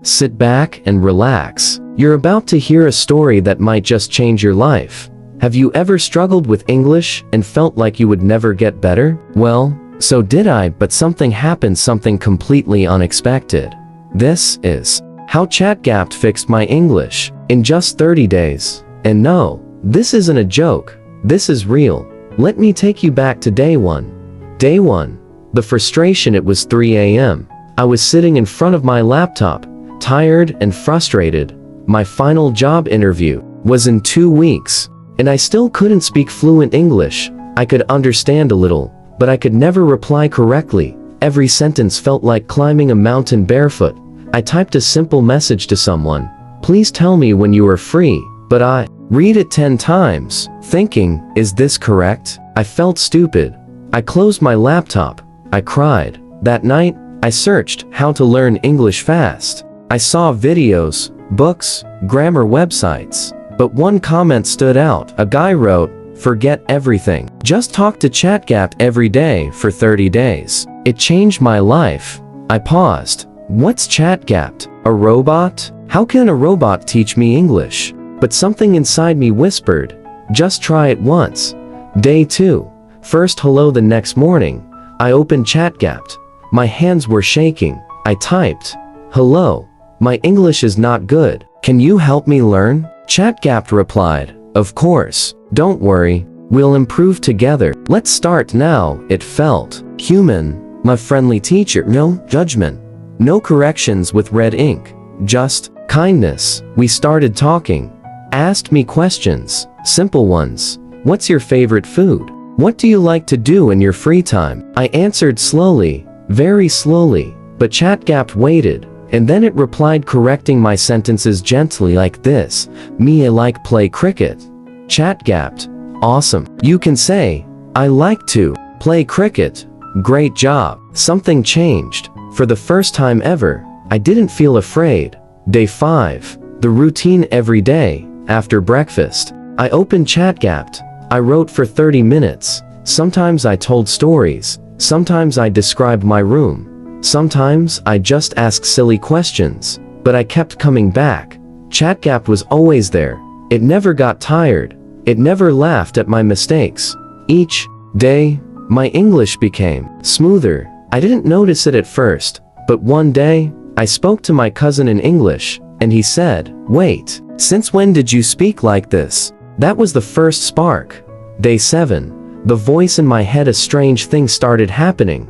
Sit back and relax. You're about to hear a story that might just change your life. Have you ever struggled with English and felt like you would never get better? Well, so did I, but something happened, something completely unexpected. This is how ChatGpt fixed my English in just 30 days. And no, this isn't a joke. This is real. Let me take you back to day one. Day one. The frustration. It was 3 a.m. I was sitting in front of my laptop, tired and frustrated. My final job interview was in 2 weeks, and I still couldn't speak fluent English. I could understand a little, but I could never reply correctly. Every sentence felt like climbing a mountain barefoot. I typed a simple message to someone. Please tell me when you are free, but I read it 10 times, thinking, is this correct? I felt stupid. I closed my laptop. I cried. That night, I searched how to learn English fast. I saw videos, books, grammar websites. But one comment stood out. A guy wrote, forget everything. Just talk to ChatGpt every day for 30 days. It changed my life. I paused. What's ChatGpt? A robot? How can a robot teach me English? But something inside me whispered, just try it once. Day 2. First hello. The next morning, I opened ChatGpt. My hands were shaking. I typed, hello, my English is not good. Can you help me learn? ChatGpt replied, of course. Don't worry. We'll improve together. Let's start now. It felt human. My friendly teacher. No judgment. No corrections with red ink. Just kindness. We started talking. Asked me questions. Simple ones. What's your favorite food? What do you like to do in your free time? I answered slowly, very slowly, but ChatGpt waited, and then it replied, correcting my sentences gently like this. Me, I like play cricket. ChatGpt. Awesome. You can say, I like to play cricket. Great job. Something changed. For the first time ever, I didn't feel afraid. Day 5. The routine. Every day, after breakfast, I opened ChatGpt. I wrote for 30 minutes. Sometimes I told stories. Sometimes I described my room. Sometimes I just asked silly questions. But I kept coming back. ChatGpt was always there. It never got tired. It never laughed at my mistakes. Each day, my English became smoother. I didn't notice it at first, but one day, I spoke to my cousin in English, and he said, wait, since when did you speak like this? That was the first spark. Day 7. The voice in my head. A strange thing started happening.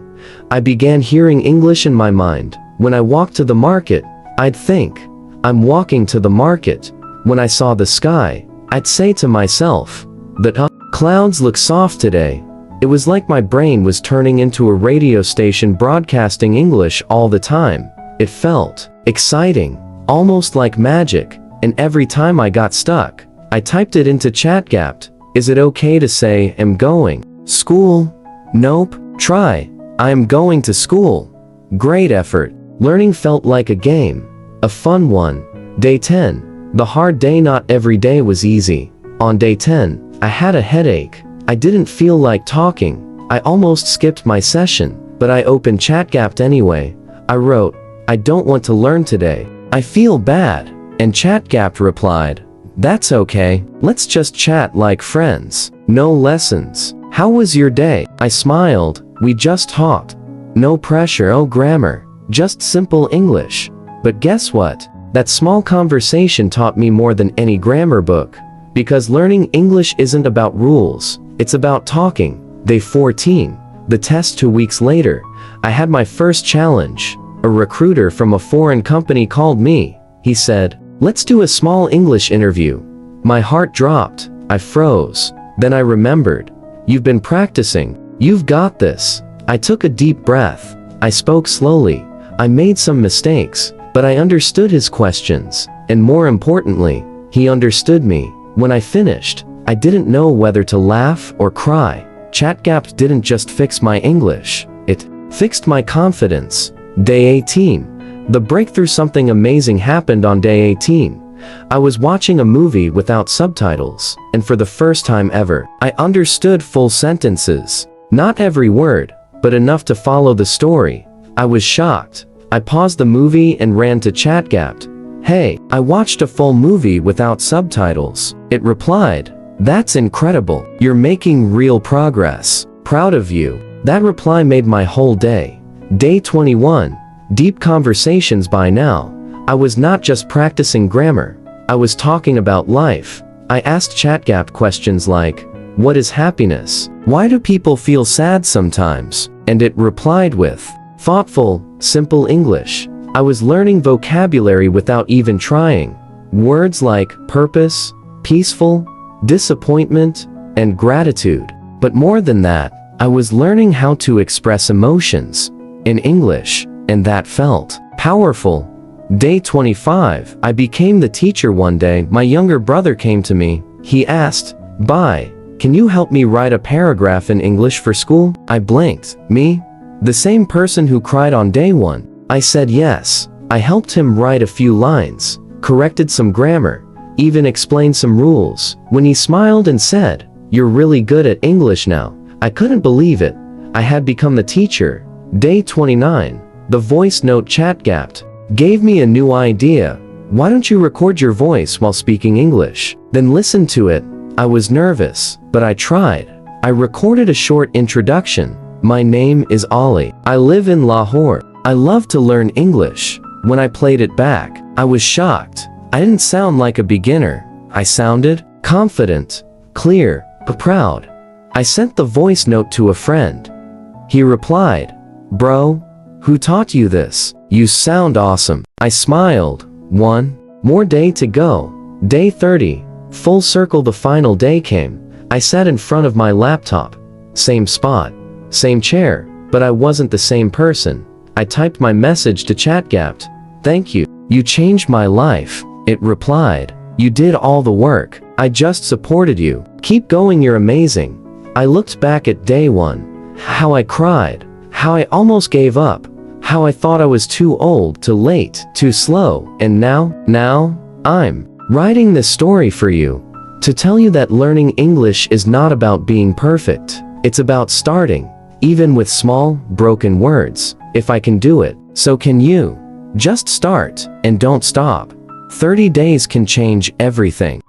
I began hearing English in my mind. When I walked to the market, I'd think, I'm walking to the market. When I saw the sky, I'd say to myself, the clouds look soft today. It was like my brain was turning into a radio station broadcasting English all the time. It felt exciting, almost like magic, and every time I got stuck, I typed it into ChatGpt. Is it okay to say, I'm going? School? Nope. Try. I am going to school. Great effort. Learning felt like a game. A fun one. Day 10. The hard day. Not every day was easy. On day 10, I had a headache. I didn't feel like talking. I almost skipped my session, but I opened ChatGpt anyway. I wrote, I don't want to learn today. I feel bad. And ChatGpt replied, that's okay. Let's just chat like friends. No lessons. How was your day? I smiled. We just talked. No pressure. Oh, grammar. Just simple English. But guess what? That small conversation taught me more than any grammar book. Because learning English isn't about rules. It's about talking. Day 14. The test. 2 weeks later, I had my first challenge. A recruiter from a foreign company called me. He said, let's do a small English interview. My heart dropped. I froze. Then I remembered. You've been practicing. You've got this. I took a deep breath. I spoke slowly. I made some mistakes, but I understood his questions. And more importantly, he understood me. When I finished, I didn't know whether to laugh or cry. ChatGpt didn't just fix my English. It fixed my confidence. Day 18. The breakthrough. Something amazing happened on day 18. I was watching a movie without subtitles, and for the first time ever, I understood full sentences. Not every word, but enough to follow the story. I was shocked. I paused the movie and ran to ChatGpt. Hey, I watched a full movie without subtitles. It replied, "That's incredible. You're making real progress. Proud of you." That reply made my whole day. Day 21. Deep conversations. By now, I was not just practicing grammar. I was talking about life. I asked ChatGpt questions like, "What is happiness? Why do people feel sad sometimes?" And it replied with thoughtful, simple English. I was learning vocabulary without even trying. Words like purpose, peaceful, disappointment, and gratitude. But more than that, I was learning how to express emotions in English, and that felt powerful. Day 25. I became the teacher. One day, my younger brother came to me. He asked, "Bye, can you help me write a paragraph in English for school?" I blinked. Me? The same person who cried on day 1. I said yes. I helped him write a few lines, corrected some grammar, even explained some rules. When he smiled and said, "You're really good at English now," I couldn't believe it. I had become the teacher. Day 29. The voice note. ChatGpt gave me a new idea. Why don't you record your voice while speaking English, then listen to it? I was nervous, but I tried. I recorded a short introduction. My name is Ali. I live in Lahore. I love to learn English. When I played it back, I was shocked. I didn't sound like a beginner. I sounded confident, clear, proud. I sent the voice note to a friend. He replied, "Bro, who taught you this? You sound awesome." I smiled. One more day to go. Day 30. Full circle. The final day came. I sat in front of my laptop. Same spot, same chair, but I wasn't the same person. I typed my message to ChatGpt. "Thank you. You changed my life." It replied, "You did all the work. I just supported you. Keep going, you're amazing." I looked back at day 1. How I cried. How I almost gave up. How I thought I was too old, too late, too slow. And now, I'm writing this story for you. To tell you that learning English is not about being perfect. It's about starting, even with small, broken words. If I can do it, so can you. Just start, and don't stop. 30 days can change everything.